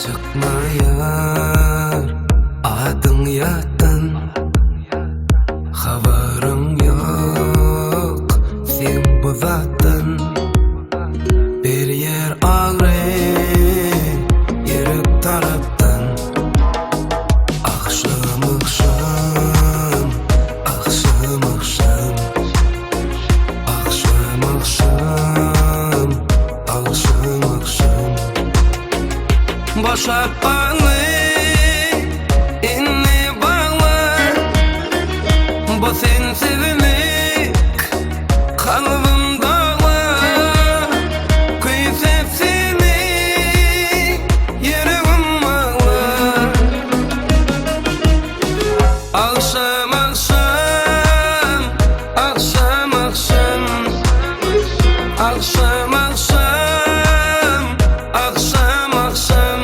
Çıkmayar adın yattan, havarın yok sen bu zattan. Bir yer ağrı yürüp taraftan. Akşam akşam, akşam akşam, akşam akşam, akşam akşam. Boşap bağlı, inni bağlı. Bu sensizlik kalbim dağlı. Kıyısepsizlik yüreğim bağlı. Akşam akşam, akşam akşam, akşam akşam, akşam akşam.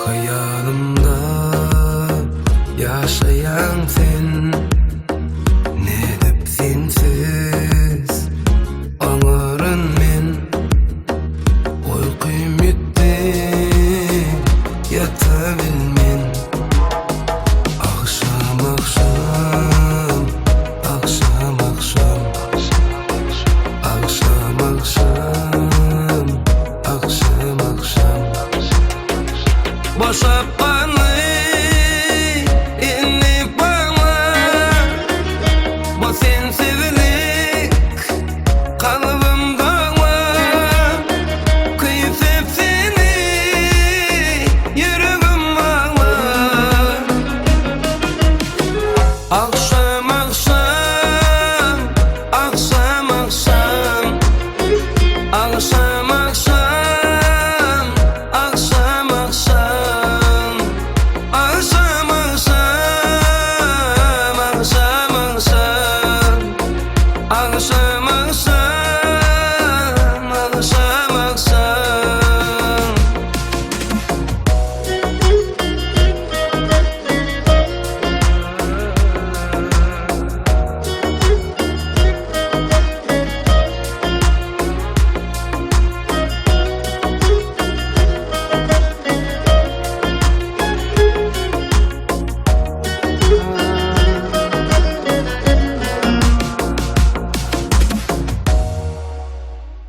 Hayalimda yaşayan sen, ne dep sensiz anarın men. Uykum yetdi yata bilmen. Akşam akşam, akşam akşam, akşam akşam, akşam akşam. Boşap bağlı, inni bağlı. Bu sensizlik kalbim dağlı. Kıyısepsizlik yüreğim bağlı. Akşam